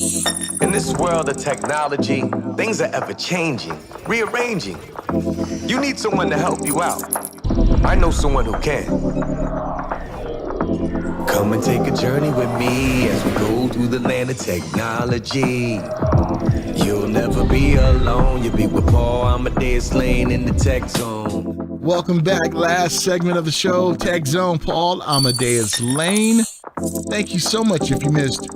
In this world of technology, things are ever changing, rearranging. You need someone to help you out. I know someone who can. Come and take a journey with me as we go through the land of technology. You'll never be alone. You'll be with Paul Amadeus Lane in the Tech Zone. Welcome back. Last segment of the show, Tech Zone, Paul Amadeus Lane. Thank you so much. If you missed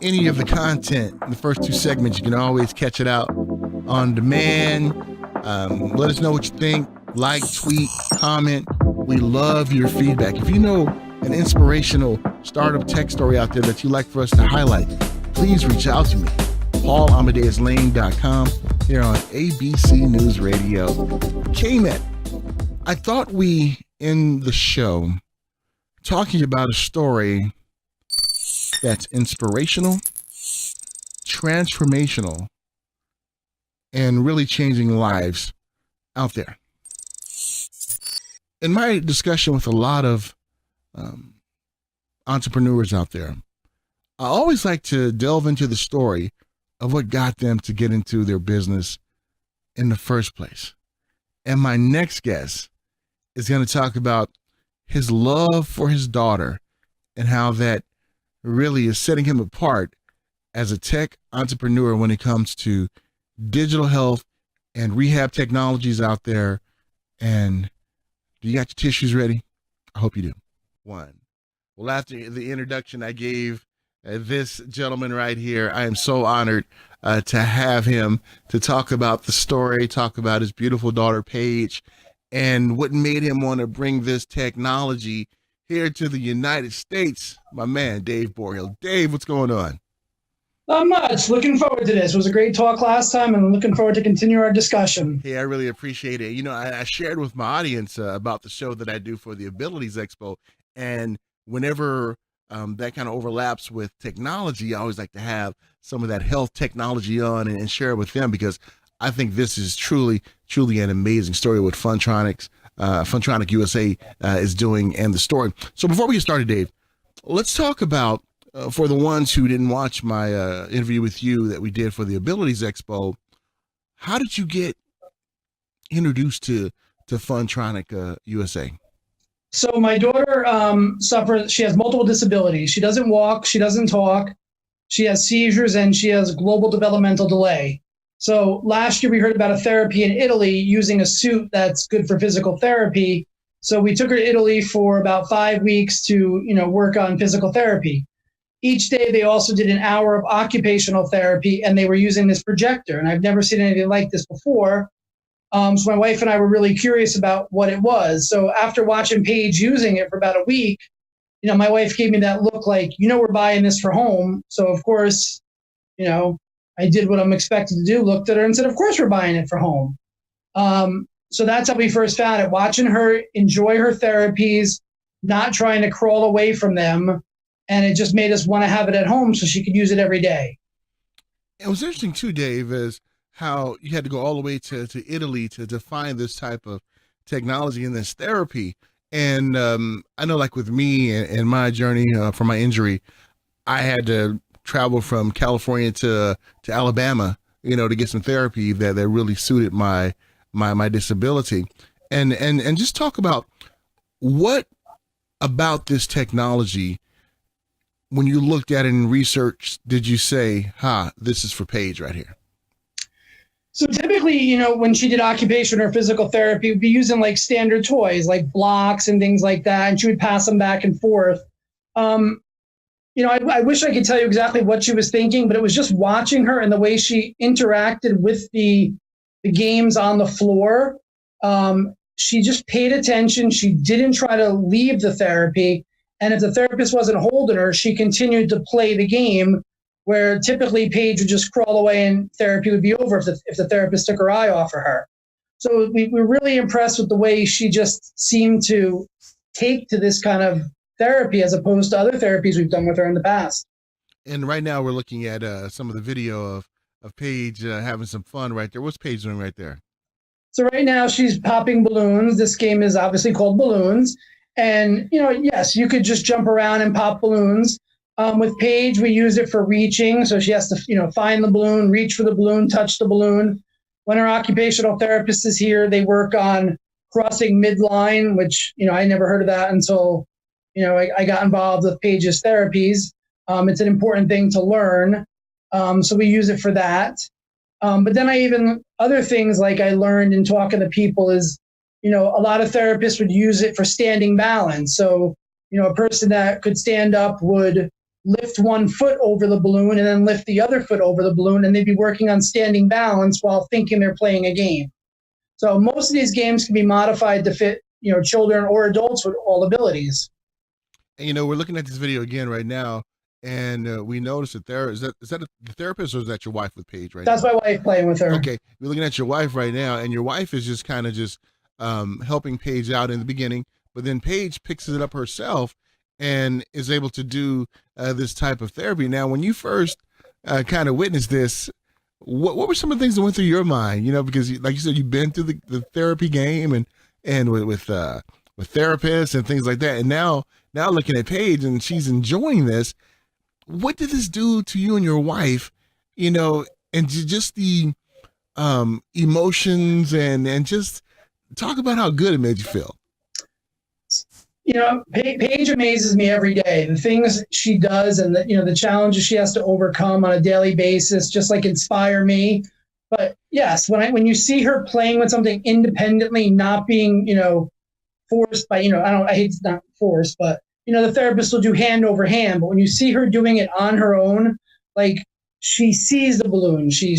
any of the content in the first two segments, you can always catch it out on demand. Let us know what you think. Like, tweet, comment. We love your feedback. If you know an inspirational startup tech story out there that you'd like for us to highlight, please reach out to me. PaulAmadeusLane.com here on ABC News Radio. K-Met, I thought we end the show talking about a story that's inspirational, transformational, and really changing lives out there. In my discussion with a lot of entrepreneurs out there, I always like to delve into the story of what got them to get into their business in the first place. And my next guest is going to talk about his love for his daughter and how that really is setting him apart as a tech entrepreneur when it comes to digital health and rehab technologies out there. And do you got your tissues ready? I hope you do. One. Well, after the introduction I gave this gentleman right here, I am so honored to have him to talk about the story, talk about his beautiful daughter, Paige, and what made him want to bring this technology here to the United States. My man, Dave Borhill. Dave, what's going on? Not much. Looking forward to this. It was a great talk last time, and I'm looking forward to continue our discussion. Hey, I really appreciate it. You know, I shared with my audience about the show that I do for the Abilities Expo, and whenever that kind of overlaps with technology, I always like to have some of that health technology on and share it with them, because I think this is truly an amazing story what FunTronic USA is doing and the story. So before we get started, Dave, let's talk about, for the ones who didn't watch my interview with you that we did for the Abilities Expo, how did you get introduced to FunTronic USA? So my daughter suffers. She has multiple disabilities. She doesn't walk. She doesn't talk. She has seizures, and she has global developmental delay. So last year we heard about a therapy in Italy using a suit that's good for physical therapy. So we took her to Italy for about 5 weeks to, work on physical therapy. Each day they also did an hour of occupational therapy, and they were using this projector. And I've never seen anything like this before. So my wife and I were really curious about what it was. So after watching Paige using it for about a week, my wife gave me that look like, we're buying this for home. So of course, I did what I'm expected to do, looked at her and said, of course we're buying it for home. So that's how we first found it, watching her enjoy her therapies, not trying to crawl away from them. And it just made us want to have it at home so she could use it every day. It was interesting too, Dave, is how you had to go all the way to Italy to find this type of technology and this therapy. And I know, like with me and my journey for my injury, I had to travel from California to Alabama, to get some therapy that really suited my disability. And just talk about what about this technology, when you looked at it in research, did you say, this is for Paige right here? So typically, when she did occupation or physical therapy, we'd be using like standard toys, like blocks and things like that. And she would pass them back and forth. I wish I could tell you exactly what she was thinking, but it was just watching her and the way she interacted with the games on the floor. She just paid attention. She didn't try to leave the therapy. And if the therapist wasn't holding her, she continued to play the game, where typically Paige would just crawl away and therapy would be over if the therapist took her eye off of her. So we were really impressed with the way she just seemed to take to this kind of therapy as opposed to other therapies we've done with her in the past. And right now we're looking at some of the video of Paige having some fun right there. What's Paige doing right there? So right now she's popping balloons. This game is obviously called Balloons. And, yes, you could just jump around and pop balloons. With Paige, we use it for reaching. So she has to, find the balloon, reach for the balloon, touch the balloon. When our occupational therapist is here, they work on crossing midline, which, I never heard of that until, I got involved with Paige's therapies. It's an important thing to learn. So we use it for that. But then other things like I learned in talking to people is, a lot of therapists would use it for standing balance. So, a person that could stand up would lift one foot over the balloon and then lift the other foot over the balloon, and they'd be working on standing balance while thinking they're playing a game. So most of these games can be modified to fit, children or adults with all abilities. And, we're looking at this video again right now, and we noticed that is that the therapist, or is that your wife with Paige right That's now? my wife playing with her. Okay, we're looking at your wife right now, and your wife is just kind of helping Paige out in the beginning, but then Paige picks it up herself and is able to do this type of therapy. Now, when you first kind of witnessed this, what were some of the things that went through your mind? Because like you said, you've been through the therapy game and with therapists and things like that, and now looking at Paige and she's enjoying this. What did this do to you and your wife? And just the emotions and just talk about how good it made you feel. Paige amazes me every day. The things she does and the challenges she has to overcome on a daily basis just inspire me. But yes, when you see her playing with something independently, not being, forced by, I hate it's not forced, but the therapist will do hand over hand. But when you see her doing it on her own, she sees the balloon, she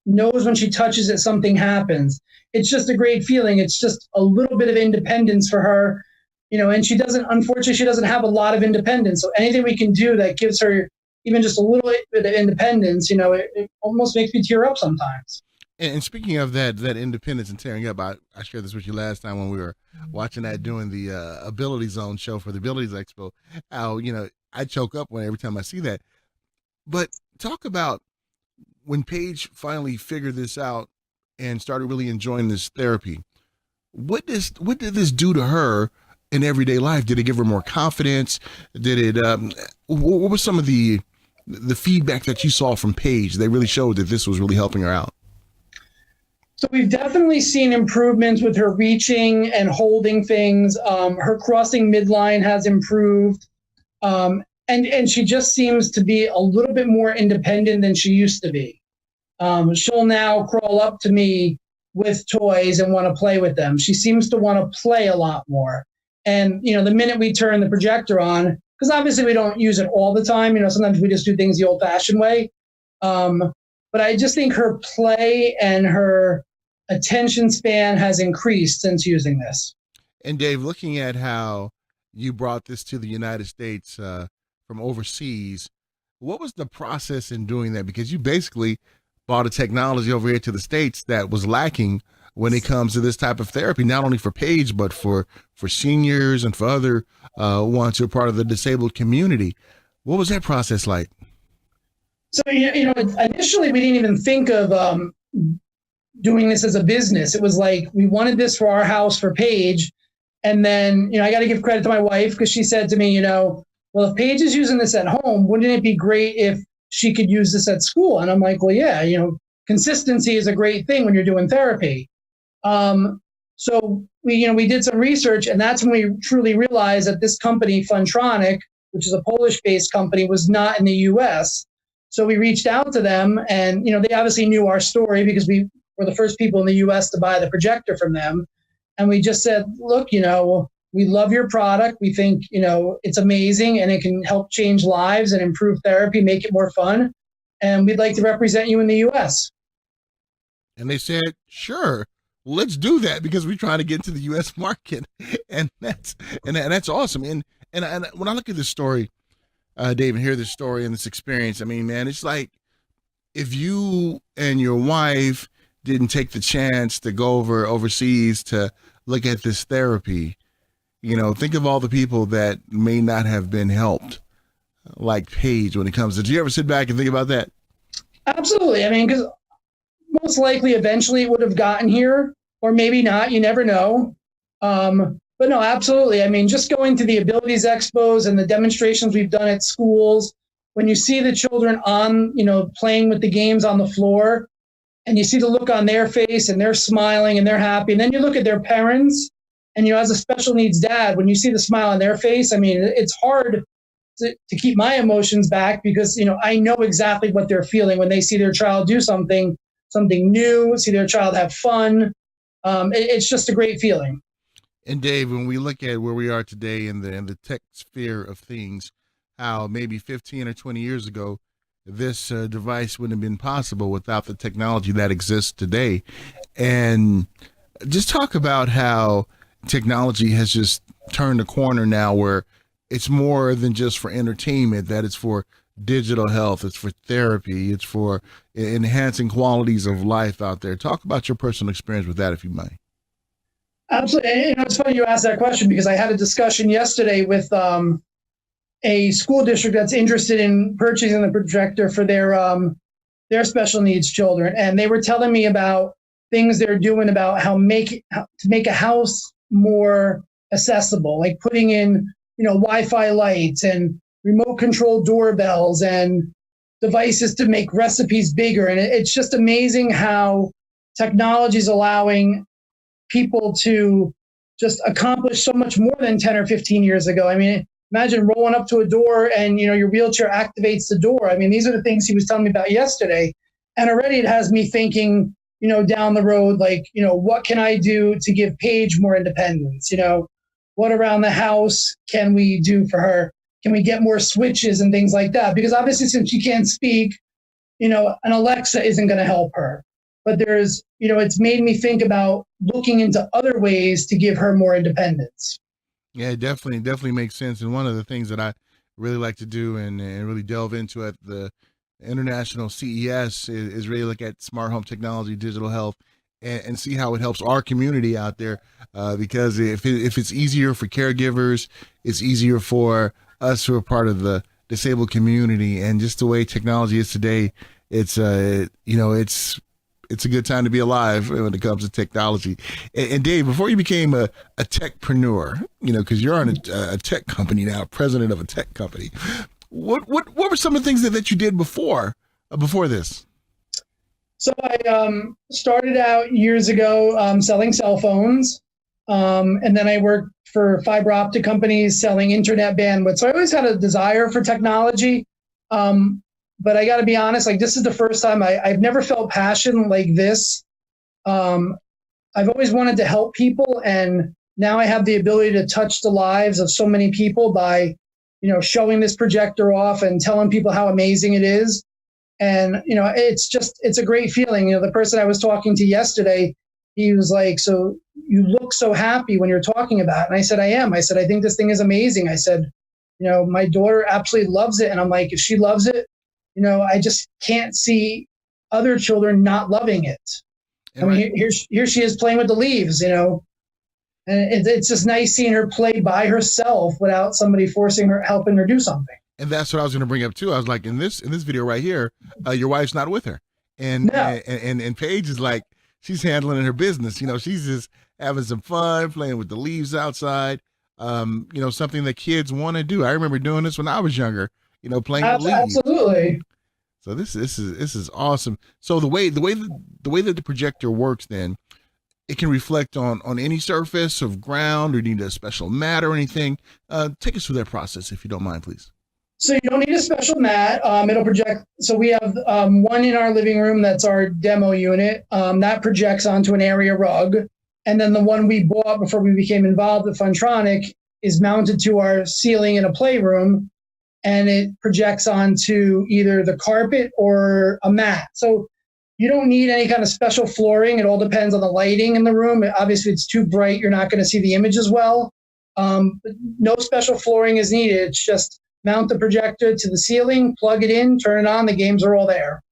knows when she touches it, something happens. It's just a great feeling. It's just a little bit of independence for her. And unfortunately, she doesn't have a lot of independence. So anything we can do that gives her even just a little bit of independence, it almost makes me tear up sometimes. And speaking of that independence and tearing up, I shared this with you last time when we were watching that doing the Ability Zone show for the Abilities Expo. How, I choke up every time I see that. But talk about when Paige finally figured this out and started really enjoying this therapy. What did this do to her in everyday life? Did it give her more confidence? Did it? What was some of the feedback that you saw from Paige that really showed that this was really helping her out? So we've definitely seen improvements with her reaching and holding things. Her crossing midline has improved, and she just seems to be a little bit more independent than she used to be. She'll now crawl up to me with toys and want to play with them. She seems to want to play a lot more. And, the minute we turn the projector on, because obviously we don't use it all the time, sometimes we just do things the old fashioned way. But I just think her play and her attention span has increased since using this. And Dave, looking at how you brought this to the United States from overseas, what was the process in doing that? Because you basically brought a technology over here to the States that was lacking when it comes to this type of therapy, not only for Paige, but for seniors and for other ones who are part of the disabled community. What was that process like? So, initially we didn't even think of doing this as a business. It was we wanted this for our house for Paige. And then, I got to give credit to my wife because she said to me, well, if Paige is using this at home, wouldn't it be great if she could use this at school? And I'm like, well, yeah, consistency is a great thing when you're doing therapy. So we did some research, and that's when we truly realized that this company, FunTronic, which is a Polish-based company, was not in the U.S. So we reached out to them, and they obviously knew our story because we were the first people in the U.S. to buy the projector from them. And we just said, look, we love your product. We think it's amazing, and it can help change lives and improve therapy, make it more fun. And we'd like to represent you in the U.S. And they said, sure. Let's do that because we're trying to get into the U.S. market, and that's awesome. And when I look at this story, Dave, and hear this story and this experience, I mean, man, it's like if you and your wife didn't take the chance to go overseas to look at this therapy, think of all the people that may not have been helped, like Paige. When it comes to, do you ever sit back and think about that? Absolutely. I mean, because most likely eventually it would have gotten here, or maybe not, you never know. But no, absolutely. I mean, just going to the Abilities Expos and the demonstrations we've done at schools, when you see the children on, playing with the games on the floor, and you see the look on their face and they're smiling and they're happy. And then you look at their parents and, as a special needs dad, when you see the smile on their face, I mean, it's hard to keep my emotions back because, I know exactly what they're feeling when they see their child do something new, see their child have fun. It's just a great feeling. And Dave, when we look at where we are today in the tech sphere of things, how maybe 15 or 20 years ago, this device wouldn't have been possible without the technology that exists today. And just talk about how technology has just turned a corner now where it's more than just for entertainment, that it's for digital health, it's for therapy, it's for enhancing qualities of life out there. Talk about your personal experience with that, if you might. Absolutely. It's funny you asked that question because I had a discussion yesterday with a school district that's interested in purchasing the projector for their special needs children, and they were telling me about things they're doing about to make a house more accessible, like putting in Wi-Fi lights and remote control doorbells and devices to make recipes bigger. And it's just amazing how technology is allowing people to just accomplish so much more than 10 or 15 years ago. I mean, imagine rolling up to a door and, your wheelchair activates the door. I mean, these are the things he was telling me about yesterday. And already it has me thinking, down the road, like, what can I do to give Paige more independence? What around the house can we do for her? Can we get more switches and things like that? Because obviously, since she can't speak, an Alexa isn't going to help her. But there's, it's made me think about looking into other ways to give her more independence. Yeah, it definitely makes sense. And one of the things that I really like to do and really delve into at the International CES is really look at smart home technology, digital health, and see how it helps our community out there. Because if it's easier for caregivers, it's easier for us who are part of the disabled community. And just the way technology is today, it's a good time to be alive when it comes to technology. And Dave, before you became a techpreneur, because you're on a tech company now, president of a tech company, what were some of the things that you did before this? So I started out years ago selling cell phones, and then I worked for fiber optic companies selling internet bandwidth. So I always had a desire for technology. But I got to be honest, like this is the first time I've never felt passion like this. I've always wanted to help people, and now I have the ability to touch the lives of so many people by, showing this projector off and telling people how amazing it is. And, it's a great feeling. The person I was talking to yesterday, he was like, "So you look so happy when you're talking about it." And I said, "I am." I said, "I think this thing is amazing." I said, "My daughter absolutely loves it." And I'm like, if she loves it, I just can't see other children not loving it. I mean, here she is playing with the leaves, and it's just nice seeing her play by herself without somebody helping her do something. And that's what I was going to bring up too. I was like, in this video right here, your wife's not with her, and Paige is like, she's handling her business. She's just having some fun, playing with the leaves outside. Something that kids want to do. I remember doing this when I was younger. Playing with leaves. Absolutely. So this is awesome. So the way that the projector works, then it can reflect on any surface of ground, or need a special mat or anything. Take us through that process, if you don't mind, please. So you don't need a special mat. It'll project. So we have one in our living room that's our demo unit. That projects onto an area rug, and then the one we bought before we became involved with FunTronic is mounted to our ceiling in a playroom. And it projects onto either the carpet or a mat. So you don't need any kind of special flooring. It all depends on the lighting in the room. Obviously, if it's too bright, you're not going to see the image as well. But no special flooring is needed. It's just mount the projector to the ceiling, plug it in, turn it on. The games are all there.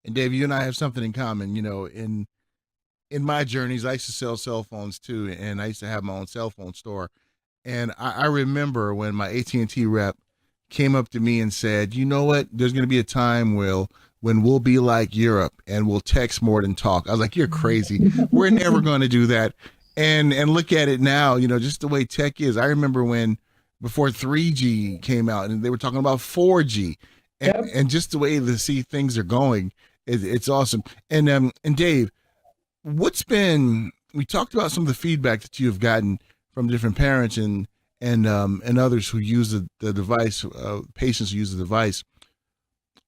And Dave, you and I have something in common. In my journeys, I used to sell cell phones too, and I used to have my own cell phone store. And I remember when my AT&T rep came up to me and said, "You know what? There's going to be a time, Will, when we'll be like Europe and we'll text more than talk." I was like, "You're crazy. We're never going to do that." And look at it now, just the way tech is. I remember before 3G came out and they were talking about 4G, Yep. and just the way to see things are going, it's awesome. And Dave, we talked about some of the feedback that you have gotten from different parents and others who use the device, patients who use the device.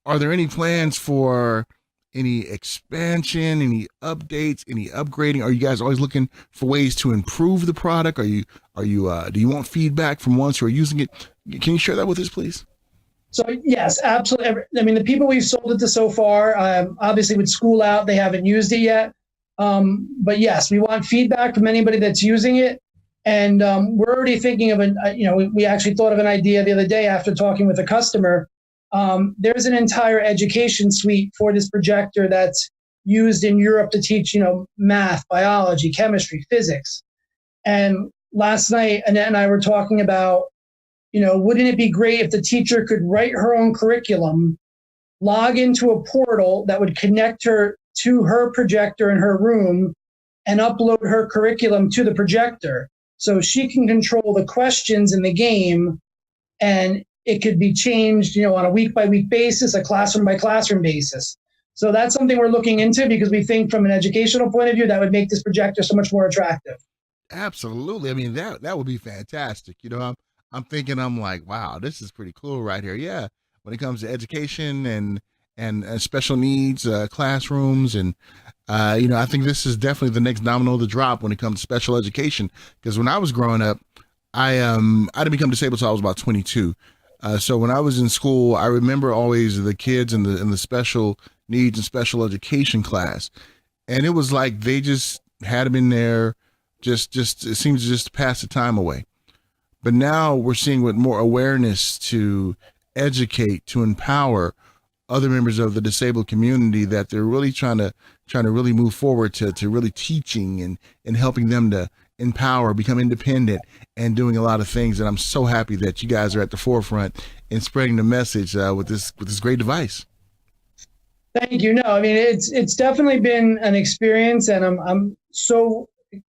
Are there any plans for any expansion, any updates, any upgrading? Are you guys always looking for ways to improve the product? Do you want feedback from ones who are using it? Can you share that with us, please? So yes, absolutely. I mean, the people we've sold it to so far, obviously with school out, they haven't used it yet. But yes, we want feedback from anybody that's using it. And we're already thinking of we actually thought of an idea the other day after talking with a customer. There's an entire education suite for this projector that's used in Europe to teach, math, biology, chemistry, physics. And last night, Annette and I were talking about, wouldn't it be great if the teacher could write her own curriculum, log into a portal that would connect her to her projector in her room and upload her curriculum to the projector so she can control the questions in the game, and it could be changed, on a week-by-week basis, a classroom-by-classroom basis. So that's something we're looking into because we think from an educational point of view, that would make this projector so much more attractive. Absolutely. I mean, that would be fantastic. I'm thinking, I'm like, wow, this is pretty cool right here. Yeah. When it comes to education and special needs classrooms, and I think this is definitely the next domino to drop when it comes to special education. Because when I was growing up, I didn't become disabled until I was about 22. So when I was in school, I remember always the kids in the special needs and special education class, and it was like they just had them in there, just it seems to just pass the time away. But now we're seeing with more awareness to educate, to empower other members of the disabled community, that they're really trying to really move forward to really teaching and helping them to empower, become independent, and doing a lot of things. And I'm so happy that you guys are at the forefront in spreading the message with this great device. Thank you. No, I mean, it's definitely been an experience, and I'm so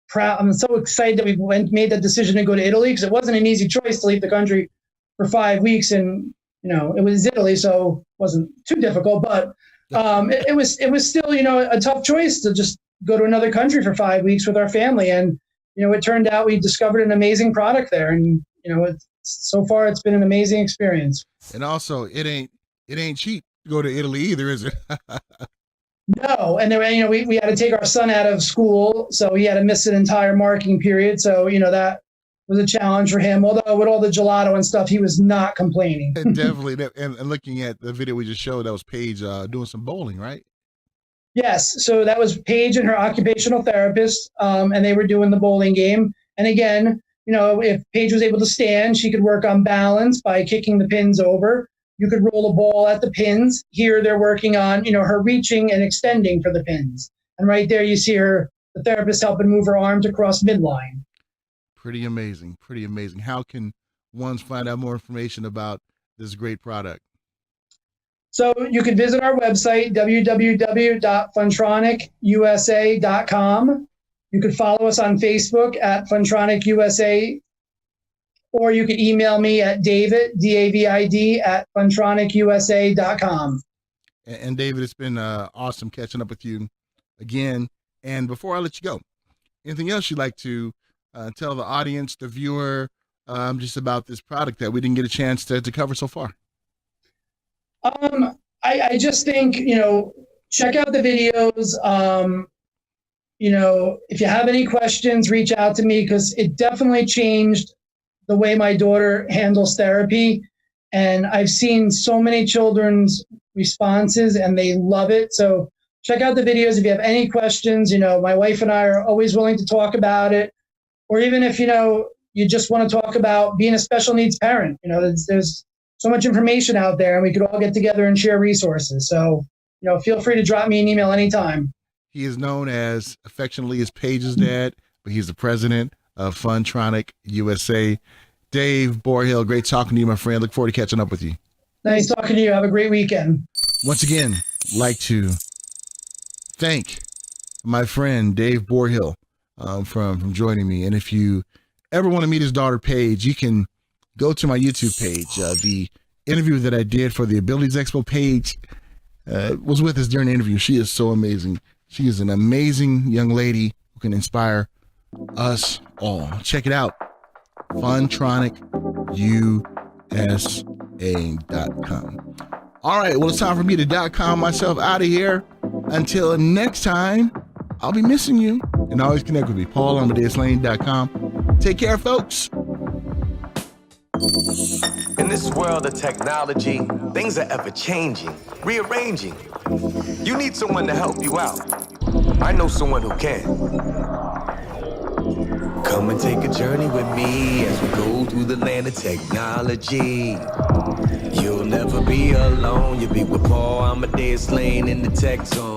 proud. I'm so excited that we made that decision to go to Italy, because it wasn't an easy choice to leave the country for 5 weeks, and it was Italy, so it wasn't too difficult. But it was still a tough choice to just go to another country for 5 weeks with our family, and it turned out we discovered an amazing product there, and so far it's been an amazing experience. And also, it ain't cheap to go to Italy either, is it? No, and then we had to take our son out of school, so he had to miss an entire marking period. So that was a challenge for him. Although with all the gelato and stuff, he was not complaining. And definitely, and looking at the video we just showed, that was Paige doing some bowling, right? Yes, so that was Paige and her occupational therapist, and they were doing the bowling game. And again, if Paige was able to stand, she could work on balance by kicking the pins over. You could roll a ball at the pins. Here they're working on, her reaching and extending for the pins. And right there you see her, the therapist helping move her arm to cross midline. Pretty amazing. Pretty amazing. How can ones find out more information about this great product? So you can visit our website, www.funtronicusa.com. You can follow us on Facebook at FunTronic USA, or you can email me at David, D-A-V-I-D, at FunTronicUSA.com. And David, it's been awesome catching up with you again. And before I let you go, anything else you'd like to tell the audience, the viewer, just about this product that we didn't get a chance to cover so far? I just think, check out the videos. If you have any questions, reach out to me, because it definitely changed the way my daughter handles therapy. And I've seen so many children's responses, and they love it. So check out the videos. If you have any questions, my wife and I are always willing to talk about it. Or even if, you just want to talk about being a special needs parent, there's so much information out there, and we could all get together and share resources. So, feel free to drop me an email anytime. He is known as affectionately as Paige's dad, but he's the president of FunTronic USA. Dave Borhill, great talking to you, my friend. Look forward to catching up with you. Nice talking to you. Have a great weekend. Once again, like to thank my friend Dave Borhill from joining me. And if you ever want to meet his daughter Paige, you can go to my YouTube page, the interview that I did for the Abilities Expo page was with us during the interview. She is so amazing. She is an amazing young lady who can inspire us all. Check it out. FunTronicUSA.com. All right, well, it's time for me to .com myself out of here. Until next time, I'll be missing you. And always connect with me, PaulAmadeusLane.com. Take care, folks. In this world of technology, things are ever changing, rearranging. You need someone to help you out. I know someone who can. Come and take a journey with me as we go through the land of technology. You'll never be alone. You'll be with Paul Amadeus Lane in the tech zone.